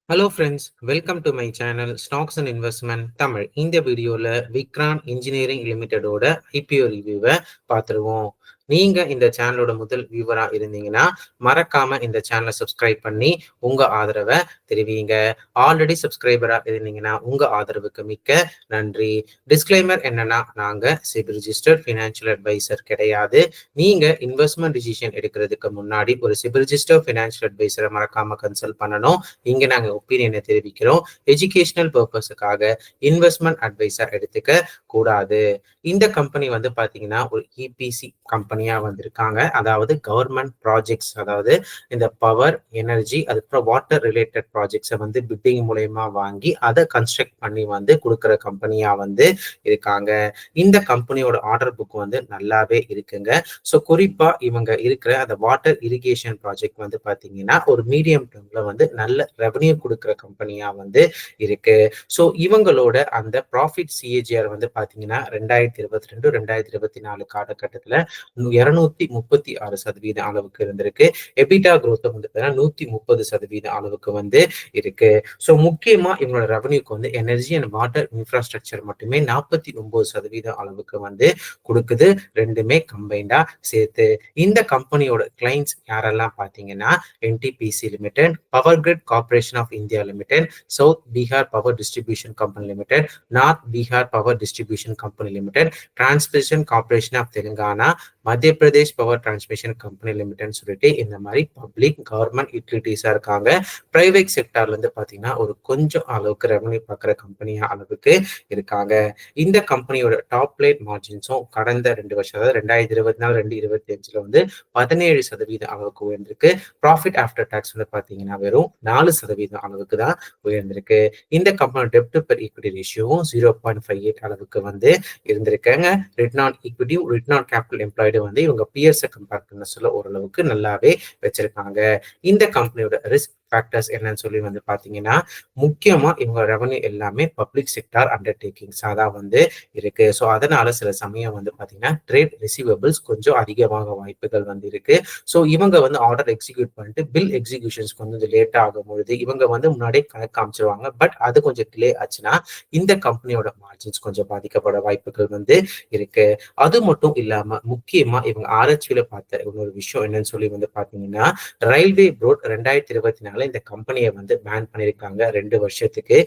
Hello friends, welcome to my channel stocks and investment Tamil. இந்த வீடியோவில் விக்ரான் engineering லிமிடெடோட IPO ரிவ்யூவை பார்த்துருவோம். நீங்க இந்த சேனலோட முதல் வியூவரா இருந்தீங்கன்னா மறக்காம இந்த சேனலை சப்ஸ்கிரைப் பண்ணி உங்க ஆதரவை தெரிவிங்க. ஆல்ரெடி சப்ஸ்கிரைபரா இருந்தீங்கன்னா உங்க ஆதரவுக்கு மிக்க நன்றி. டிஸ்க்ளைமர் என்னன்னா, நாங்க செபி ரிஜிஸ்டர்ட் ஃபினான்ஷியல் அட்வைசர் கிடையாது. நீங்க இன்வெஸ்ட்மெண்ட் டிசிஷன் எடுக்கிறதுக்கு முன்னாடி ஒரு செபி ரிஜிஸ்டர்ட் ஃபினான்ஷியல் அட்வைசரை மறக்காம கன்சல்ட் பண்ணணும். இங்க நாங்க ஒப்பீனியனை தெரிவிக்கிறோம். எஜுகேஷனல் பர்பஸுக்காக இன்வெஸ்ட்மெண்ட் அட்வைசர் எடுத்துக்க கூடாது. இந்த கம்பெனி வந்து பாத்தீங்கன்னா ஒரு இபிசி கம்பெனியா வந்திருக்காங்க. அதாவது கவர்மெண்ட் ப்ராஜெக்ட்ஸ், அதாவது இந்த பவர், எனர்ஜி, அதுக்கப்புறம் வாட்டர் ரிலேட்டட் ப்ராஜெக்ட்ஸை வந்து பிட்டிங் மூலயமா வாங்கி அதை கன்ஸ்ட்ரக்ட் பண்ணி வந்து கொடுக்குற கம்பெனியா வந்து இருக்காங்க. இந்த கம்பெனியோட ஆர்டர் புக் வந்து நல்லாவே இருக்குங்க. ஸோ குறிப்பா இவங்க இருக்கிற அந்த வாட்டர் இரிகேஷன் ப்ராஜெக்ட் வந்து பாத்தீங்கன்னா ஒரு மீடியம் டேர்ம்ல வந்து நல்ல ரெவன்யூ கொடுக்குற கம்பெனியா வந்து இருக்கு. ஸோ இவங்களோட அந்த ப்ராஃபிட் சிஏஜிஆர் வந்து பாத்தீங்கன்னா 2022-2024 காலகட்டத்துல 236% அளவுக்கு இருந்திருக்கு. எபிட்டா growth வந்து 130% அளவுக்கு வந்து இருக்கு. ஸோ முக்கியமா இவங்களோட ரெவன்யூக்கு வந்து எனர்ஜி அண்ட் வாட்டர் இன்ஃப்ராஸ்ட்ரக்சர் மட்டுமே 49% அளவுக்கு வந்து கொடுக்குது. ரெண்டுமே கம்பைண்டா சேர்த்து. இந்த கம்பெனியோட கிளைண்ட்ஸ் யாரெல்லாம் பாத்தீங்கன்னா NTPC limited, power grid corporation of India limited, south Bihar power distribution company limited, north Bihar power distribution company limited, transmission corporation of Telangana, Madhya Pradesh power transmission company லிமிடெட்னு சொல்லிட்டு இந்த மாதிரி பப்ளிக் கவர்மெண்ட் யூட்டிலிட்டிஸா இருக்காங்க. பிரைவேட் செக்டார்ல இருந்து பாத்தீங்கன்னா ஒரு கொஞ்சம் அளவுக்கு ரெவன்யூ பார்க்குற கம்பெனியா அளவுக்கு இருக்காங்க. இந்த கம்பெனியோட டாப் லைன் மார்ஜின்ஸும் கடந்த 2 வருஷம், அதாவது 2024-2025 வந்து 17% அளவுக்கு உயர்ந்திருக்கு. ப்ராஃபிட் ஆஃப்டர் டாக்ஸ் வந்து பாத்தீங்கன்னா வெறும் 4% அளவுக்கு தான் உயர்ந்திருக்கு. இந்த கம்பெனி டெப்ட் பெர் ஈக்விட்டி ரேஷியோவும் 0.58 அளவுக்கு வந்து இருந்திருக்காங்க. Return on equity, return on capital employed வந்து இவங்க பியர்ஸை கம்பேர் பண்ண சொல்ல ஓரளவுக்கு நல்லாவே வச்சிருக்காங்க. இந்த கம்பெனியோட ரிஸ்க் ஃபேக்டர்ஸ் என்னன்னு சொல்லி வந்து பாத்தீங்கன்னா முக்கியமா இவங்க ரெவன்யூ எல்லாமே பப்ளிக் செக்டார் அண்டர்டேக்கிங்ஸா தான் வந்து இருக்கு. ஸோ அதனால சில சமயம் வந்து பாத்தீங்கன்னா ட்ரேட் ரிசீவபிள்ஸ் கொஞ்சம் அதிகமாக வாய்ப்புகள் வந்து இருக்கு. ஸோ இவங்க வந்து ஆர்டர் எக்ஸிக்யூட் பண்ணிட்டு பில் எக்ஸிகியூஷன்ஸ்க்கு வந்து லேட் ஆகும் பொழுது இவங்க வந்து முன்னாடியே கணக்கு காமிச்சிருவாங்க. பட் அது கொஞ்சம் டிலே ஆச்சுன்னா இந்த கம்பெனியோட மார்ஜின்ஸ் கொஞ்சம் பாதிக்கப்பட வாய்ப்புகள் வந்து இருக்கு. அது மட்டும் இல்லாம முக்கியமா இவங்க ஆராய்ச்சியில பார்த்த இன்னொரு விஷயம் என்னன்னு சொல்லி வந்து பாத்தீங்கன்னா ரயில்வே போர்ட் 2024 இந்த கம்பெனியை வந்து பேன் பண்ணிருக்காங்க 2 வருஷத்துக்கு.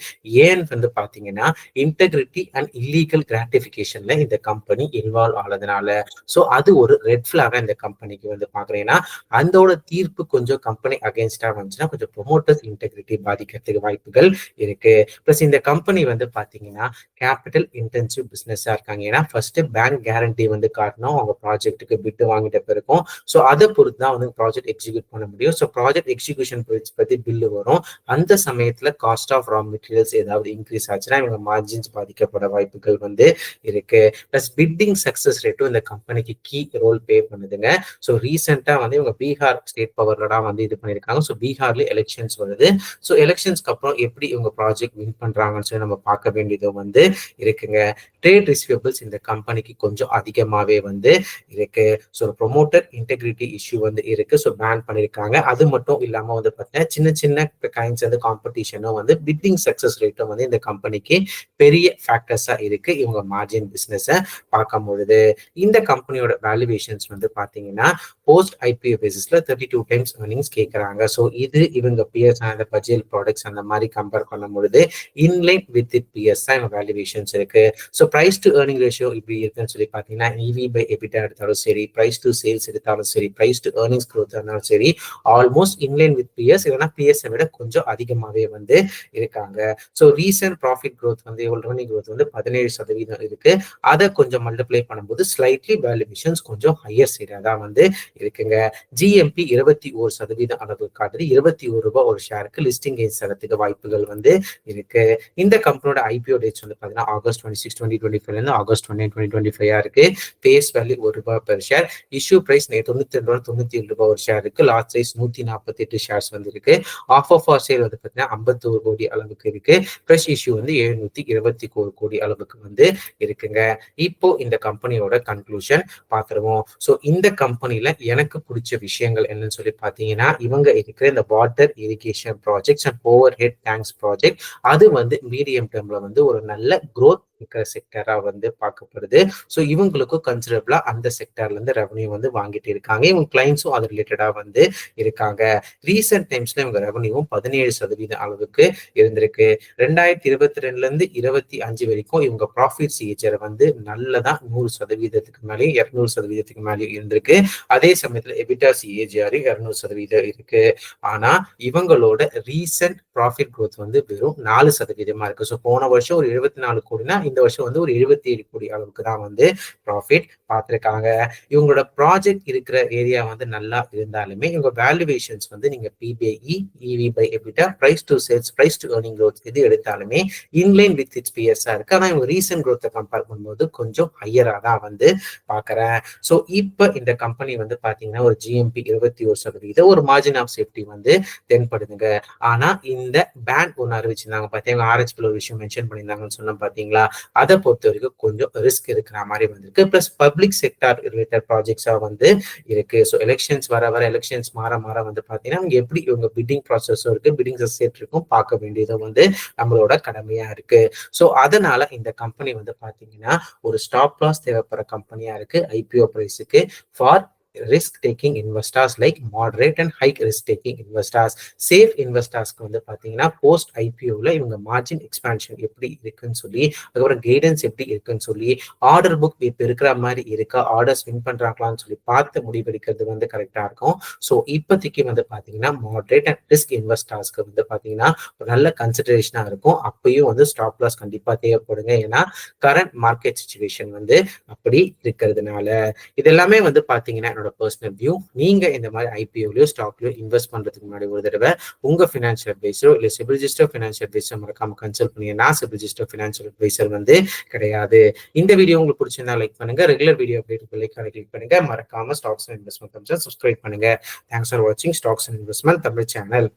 ஏன் வந்து பாத்தீங்கன்னா இன்டெகிரிட்டி அண்ட் இல்லீகல் கிராட்டிபிகேஷன்ல இந்த கம்பெனி இன்வால்வ் ஆனதுனால. ஸோ அது ஒரு ரெட் பிளாகா இந்த கம்பெனிக்கு வந்து பாக்குறீங்கன்னா அதோட தீர்ப்பு கொஞ்சம் கம்பெனி அகேன்ஸ்டா வந்துச்சுன்னா கொஞ்சம் ப்ரொமோட்டர்ஸ் இன்டெகிரிட்டி பாதிக்கிறதுக்கு வாய்ப்புகள் இருக்கு. பிளஸ் இந்த கம்பெனி வந்து பாத்தீங்கன்னா கேபிட்டல் இன்டென்சிவ் பிசினஸா இருக்காங்க. ஏன்னா ஃபர்ஸ்ட் பேங்க் கேரண்டி வந்து காட்டணும் அவங்க ப்ராஜெக்ட்டுக்கு பிட்டு வாங்கிட்ட பிறக்கும். ஸோ அதை பொறுத்து தான் வந்து ப்ராஜெக்ட் எக்ஸிக்யூட் பண்ண முடியும். ஸோ ப்ராஜெக்ட் எக்ஸிக்யூஷன் பத்தி பில்லு வரும். அந்த சமயத்துல காஸ்ட் ஆஃப் ரா மெட்டீரியல்ஸ் ஏதாவது இன்க்ரீஸ் ஆச்சுன்னா இவங்க மார்ஜின்ஸ் பாதிக்கப்பட வாய்ப்புகள் வந்து இருக்கு. பிளஸ் பிட்டிங் சக்சஸ் ரேட்டும் இந்த கம்பெனிக்கு கீ ரோல் பே பண்ணுதுங்க. ஸோ ரீசெண்டா வந்து இவங்க பீகார் ஸ்டேட் பவர்ல வந்து இது பண்ணியிருக்காங்க. ஸோ பீகார்ல எலெக்ஷன்ஸ் வருது. ஸோ எலெக்ஷன்ஸ்க்கு அப்புறம் எப்படி இவங்க ப்ராஜெக்ட் வின் பண்றாங்கன்னு சொல்லி நம்ம பார்க்க வேண்டியது வந்து இருக்குங்க. ட்ரேட் ரிசீவபிள்ஸ் இந்த கம்பெனிக்கு கொஞ்சம் அதிகமாவே வந்து இருக்கு. ஸோ ப்ரொமோட்டர் இன்டெகிரிட்டி இஷ்யூ வந்து இருக்கு. ஸோ பேன் பண்ணியிருக்காங்க. அது மட்டும் இல்லாம வந்து பார்த்தீங்கன்னா சின்ன சின்ன கைண்ட்ஸ் வந்து காம்படிஷனும் வந்து பிட்டிங் சக்சஸ் ரேட்டும் வந்து இந்த கம்பெனிக்கு பெரிய ஃபேக்டர்ஸா இருக்கு. இவங்க மார்ஜின் பிசினஸை பார்க்கும் பொழுது இந்த கம்பெனியோட வேல்யூவேஷன்ஸ் வந்து பாத்தீங்கன்னா போஸ்ட் ஐபிஓ பேசிஸ்ல 32 டைம்ஸ் earnings கேட்கறாங்க. ஸோ இது இவங்க பிஎஸ் அந்த பஜேல் ப்ராடக்ட்ஸ் அந்த மாதிரி கம்பேர் பண்ணும் பொழுது இன்லைன் வித் இட் பிஎஸ் தான் இவங்க வேல்யூவேஷன்ஸ் இருக்கு. So price to earning ratio இப்படி இருக்குன்னு சொல்லி பாத்தீங்கன்னா இவி பை எபிட்டா எடுத்தாலும் சரி, பிரைஸ் டு சேல்ஸ் எடுத்தாலும் சரி, பிரைஸ் டு ஏர்னிங்ஸ் growth இருந்தாலும் சரி, ஆல்மோஸ்ட் இன்லைன் வித் பிஎஸ், இல்லைன்னா பிஎஸ்ஐ விட கொஞ்சம் அதிகமாகவே வந்து இருக்காங்க. ஸோ ரீசன்ட் ப்ராஃபிட் growth வந்து ரெவன்யூ growth வந்து 17% இருக்கு. அதை கொஞ்சம் மல்டிப்ளை பண்ணும்போது ஸ்லைட்லி வேல்யூவேஷன்ஸ் கொஞ்சம் ஹையர் சைடாக தான் வந்து இருக்குங்க. ஜிஎம்பி 21% அளவு காட்டுது. 21 ரூபாய் ஒரு ஷேருக்கு லிஸ்டிங் கெயின்ஸ் தரத்துக்கு வாய்ப்புகள் வந்து இருக்கு. இந்த கம்பெனியோட ஐபிஓ டேட்ஸ் வந்து பாத்தீங்கன்னா ஆகஸ்ட் 26, 2025 இருந்து ஆகஸ்ட் 29, 2025 இருக்கு. Face value ₹1 per share. Issue price 92 ரூபாய் 97 ரூபாய் ஒரு ஷேர் இருக்கு. லாட் சைஸ் 148 ஷேர்ஸ் வந்து இருக்கு. இருக்கு. ஆஃப் சேல் வந்து பாத்தீங்கன்னா 51 கோடி அளவுக்கு இருக்கு. ஃப்ரெஷ் இஷ்யூ வந்து 721 கோடி அளவுக்கு வந்து இருக்குங்க. இப்போ இந்த கம்பெனியோட கன்க்ளூஷன் பாத்துருவோம். சோ இந்த கம்பெனில எனக்கு பிடிச்ச விஷயங்கள் என்னன்னு சொல்லி பாத்தீங்கன்னா, இவங்க இருக்கிற இந்த water irrigation projects and overhead tanks project, அது வந்து மீடியம் டேர்ம்ல வந்து ஒரு நல்ல growth இருக்கிற செக்டரா வந்து பார்க்கப்படுது. ஸோ இவங்களுக்கும் கன்சிடரபிளா அந்த செக்டர்ல இருந்து ரெவன்யூ வந்து வாங்கிட்டு இருக்காங்க. இவங்க கிளைண்ட்ஸும் அது ரிலேட்டடா வந்து இருக்காங்க. ரீசெண்ட் டைம்ஸ்ல இவங்க ரெவன்யூவும் 17% அளவுக்கு இருந்திருக்கு. 2022ல இருந்து 25 வரைக்கும் இவங்க ப்ராஃபிட் சிஏஜர் வந்து நல்லதா 100%க்கு மேலே 200%க்கு மேலே இருந்திருக்கு. அதே சமயத்துல எபிட்டா சிஏஜிஆர் 200% இருக்கு. ஆனா இவங்களோட ரீசெண்ட் ப்ராஃபிட் growth வந்து வெறும் 4% இருக்கு. ஸோ போன வருஷம் ஒரு 74 கோடினா இந்த வருஷம் வந்து ஒரு 77 கோடி அளவுக்கு தான் வந்து ப்ராஃபிட் பார்த்திருக்காங்க. இவங்களோட ப்ராஜெக்ட் இருக்கிற ஏரியா வந்து நல்லா இருந்தாலுமே இவங்க வேல்யூவேஷன்ஸ் வந்து நீங்க PBI, EV by EBITDA, price to sales, price to earning growth எது எடுத்தாலுமே இன்லைன் வித் இட்ஸ் பிஎஸ்ஆ இருக்கு. ஆனா இவங்க ரீசெண்ட் growth கம்பேர் பண்ணும்போது கொஞ்சம் ஹையரா தான் வந்து பாக்குறேன். ஸோ இப்ப இந்த கம்பெனி வந்து பாத்தீங்கன்னா ஒரு ஜிஎம்பி 21%, ஒரு மார்ஜின் ஆஃப் சேஃப்டி வந்து தென்படுதுங்க. ஆனா இந்த பேங்க் ஒன்னு அறிவிச்சிருந்தாங்க பாத்தீங்கன்னா, ஆர்ஹெச்பில ஒரு விஷயம் மென்ஷன் பண்ணியிருந்தாங்கன்னு சொன்ன பாத்தீங்களா, அதை பொறுத்த வரைக்கும் கொஞ்சம் ரிஸ்க் இருக்கிற மாதிரி வந்திருக்கு. பிளஸ் பப்ளிக் செக்டார் ரிலேட்டட் ப்ராஜெக்ட்ஸா வந்து இருக்கு. ஸோ எலெக்ஷன்ஸ் வர எலெக்ஷன்ஸ் மாற வந்து பாத்தீங்கன்னா எப்படி இவங்க பிட்டிங் ப்ராசஸும் இருக்கு, பிட்டிங் சர்டிஃபிகேட் இருக்கும், பார்க்க வேண்டியது வந்து நம்மளோட கடமையா இருக்கு. ஸோ அதனால இந்த கம்பெனி வந்து பாத்தீங்கன்னா ஒரு ஸ்டாப் லாஸ் தேவைப்படுற கம்பெனியா இருக்கு. ஐபிஓ பிரைஸுக்கு for risk taking investors like moderate and high risk taking investors. Safe இன்வெஸ்டர்ஸ்க்கு வந்து பாத்தீங்கன்னா போஸ்ட் ஐபிஓல இவங்க மார்ஜின் எக்ஸ்பான்ஷன் எப்படி இருக்குன்னு சொல்லி, அதுக்கப்புறம் கைடன்ஸ் எப்படி இருக்குன்னு சொல்லி, ஆர்டர் புக் இப்ப இருக்கிற மாதிரி இருக்கா, ஆர்டர்ஸ் வின் பண்றாங்களான்னு சொல்லி பார்த்து முடிவெடுக்கிறது வந்து கரெக்டா இருக்கும். ஸோ இப்போதைக்கு வந்து பாத்தீங்கன்னா மாடரேட் அண்ட் ரிஸ்க் இன்வெஸ்டர்ஸ்க்கு வந்து பாத்தீங்கன்னா ஒரு நல்ல கன்சிடரேஷனா இருக்கும். அப்பயும் வந்து ஸ்டாப் லாஸ் கண்டிப்பா தேவைப்படுங்க. ஏன்னா கரண்ட் மார்க்கெட் சிச்சுவேஷன் வந்து அப்படி இருக்கிறதுனால. இதெல்லாமே வந்து பாத்தீங்கன்னா என்னோட பர்சனல் வியூ. நீங்க இந்த மாதிரி ஐபிஓலயோ ஸ்டாக்லயோ இன்வெஸ்ட் பண்றதுக்கு முன்னாடி ஒரு தடவை உங்க ஃபினான்ஷியல் அட்வைசரோ இல்ல சிபில் ரிஜிஸ்டர் ஃபினான்ஷியல் அட்வைசர் மறக்காம கன்சல்ட் பண்ணி. நான் சிபில் ரிஜிஸ்டர் ஃபினான்ஷியல் அட்வைசர் வந்து கிடையாது. இந்த வீடியோ உங்களுக்கு பிடிச்சிருந்தா லைக் பண்ணுங்க. ரெகுலர் வீடியோ அப்டேட் பெல்லைக்கான கிளிக் பண்ணுங்க. மறக்காம ஸ்டாக்ஸ் அண்ட் இன்வெஸ்ட்மெண்ட் சப்ஸ்கிரைப் பண்ணுங்க. தேங்க்ஸ் ஃபார் வாட்சிங் stocks and investment Tamil channel.